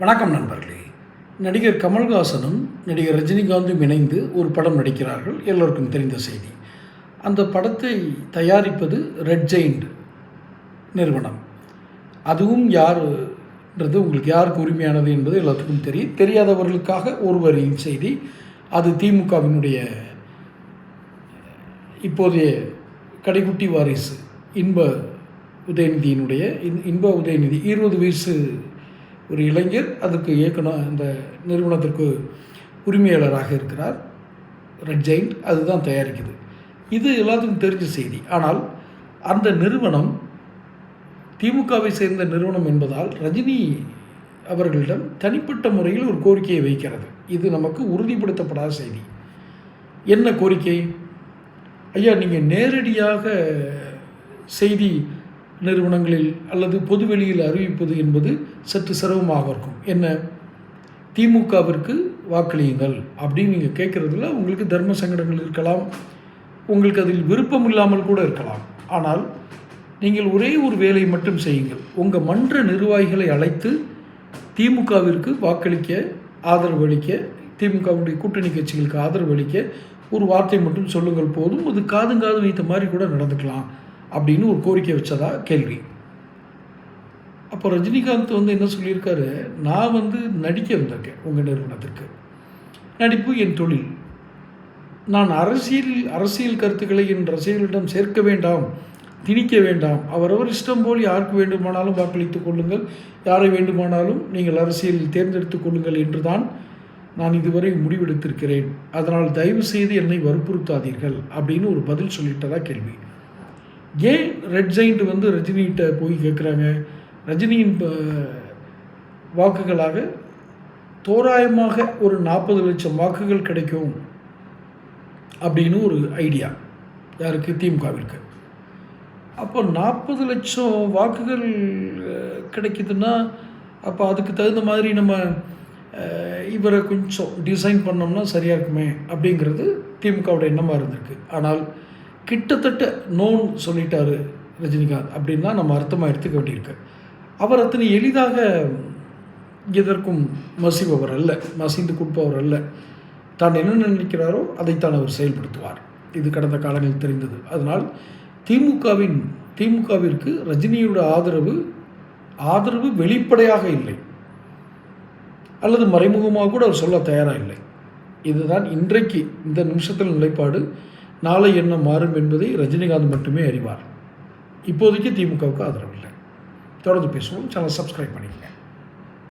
வணக்கம் நண்பர்களே. நடிகர் கமல்ஹாசனும் நடிகர் ரஜினிகாந்தும் இணைந்து ஒரு படம் நடிக்கிறார்கள். எல்லோருக்கும் தெரிந்த செய்தி. அந்த படத்தை தயாரிப்பது ரெட் ஜெயிண்ட் நிறுவனம். அதுவும் யாருன்றது உங்களுக்கு யாருக்கு உரிமையானது என்பது எல்லாத்துக்கும் தெரியும். தெரியாதவர்களுக்காக ஒருவரின் செய்தி. அது திமுகவினுடைய இப்போதைய கடைக்குட்டி வாரிசு இன்ப உதயநிதியினுடைய இன்ப உதயநிதி 20 வயசு ஒரு இளைஞர் அதுக்கு இயக்குனர் அந்த நிறுவனத்திற்கு உரிமையாளராக இருக்கிறார். ரெட் ஜெயிண்ட் அதுதான் தயாரிக்குது. இது எல்லாத்துக்கும் தெரிஞ்ச செய்தி. ஆனால் அந்த நிறுவனம் திமுகவை சேர்ந்த நிறுவனம் என்பதால் ரஜினி அவர்களிடம் தனிப்பட்ட முறையில் ஒரு கோரிக்கையை வைக்கிறது. இது நமக்கு உறுதிப்படுத்தப்படாத செய்தி. என்ன கோரிக்கை? ஐயா, நீங்கள் நேரடியாக செய்தி நிறுவனங்களில் அல்லது பொதுவெளியில் அறிவிப்பது என்பது சற்று சிரமமாக இருக்கும். என்ன, திமுகவிற்கு வாக்களியுங்கள் அப்படின்னு நீங்கள் கேட்குறதுல உங்களுக்கு தர்ம சங்கடங்கள் இருக்கலாம், உங்களுக்கு அதில் விருப்பம் இல்லாமல் கூட இருக்கலாம். ஆனால் நீங்கள் ஒரே ஒரு வேலையை மட்டும் செய்யுங்கள். உங்கள் மன்ற நிர்வாகிகளை அழைத்து திமுகவிற்கு வாக்களிக்க, ஆதரவு அளிக்க, திமுகவுடைய கூட்டணி கட்சிகளுக்கு ஆதரவு அளிக்க ஒரு வார்த்தை மட்டும் சொல்லுங்கள் போதும். அது காதுங்காது வைத்த மாதிரி கூட நடந்துக்கலாம் அப்படின்னு ஒரு கோரிக்கை வச்சதா கேள்வி. அப்போ ரஜினிகாந்த் என்ன சொல்லியிருக்காரு, நான் நடிக்க வந்திருக்கேன் உங்கள் நிறுவனத்திற்கு. நடிப்பு என் தொழில். நான் அரசியல் கருத்துக்களை என் ரசிகர்களிடம் சேர்க்க வேண்டாம், திணிக்க வேண்டாம். அவரவர் இஷ்டம் போல் யாருக்கு வேண்டுமானாலும் வாக்களித்துக் கொள்ளுங்கள், யாரை வேண்டுமானாலும் நீங்கள் அரசியலில் தேர்ந்தெடுத்துக் கொள்ளுங்கள் என்று தான் நான் இதுவரை முடிவெடுத்திருக்கிறேன். அதனால் தயவு செய்து என்னை வற்புறுத்தாதீர்கள் அப்படின்னு ஒரு பதில் சொல்லிட்டதா கேள்வி. ஏன் ரெட் ஜெயிண்ட் ரஜினிகிட்ட போய் கேட்குறாங்க? ரஜினியின் வாக்குகளாக தோராயமாக ஒரு 40 லட்சம் வாக்குகள் கிடைக்கும் அப்படின்னு ஒரு ஐடியா யாருக்கு? திமுகவிற்கு. அப்போ 40 லட்சம் வாக்குகள் கிடைக்குதுன்னா அப்போ அதுக்கு தகுந்த மாதிரி நம்ம இவரை கொஞ்சம் டிசைன் பண்ணோம்னா சரியாக இருக்குமே அப்படிங்கிறது திமுகவோட எண்ணமாக இருந்திருக்கு. ஆனால் கிட்டத்தட்ட நோன் சொல்லிட்டாரு ரஜினிகாந்த் அப்படின்னா நம்ம அர்த்தமாக எடுத்துக்க வேண்டியிருக்கு. அவர் அத்தனை எளிதாக எதற்கும் மசிபவர் அல்ல, மசிந்து கொடுப்பவர் அல்ல. தான் என்ன நினைக்கிறாரோ அதைத்தான் அவர் செயல்படுத்துவார். இது கடந்த காலங்களில் தெரிந்தது. அதனால் திமுகவிற்கு ரஜினியோட ஆதரவு வெளிப்படையாக இல்லை, அல்லது மறைமுகமாக கூட அவர் சொல்ல தயாராக இல்லை. இதுதான் இன்றைக்கு இந்த நிமிஷத்தில் நிலைப்பாடு. நாளை என்ன மாறும் என்பதை ரஜினிகாந்த் மட்டுமே அறிவார். இப்போதைக்கு திமுகவுக்கு ஆதரவு இல்லை. தொடர்ந்து பேசுவோம். சேனல் சப்ஸ்கிரைப் பண்ணிக்கங்க.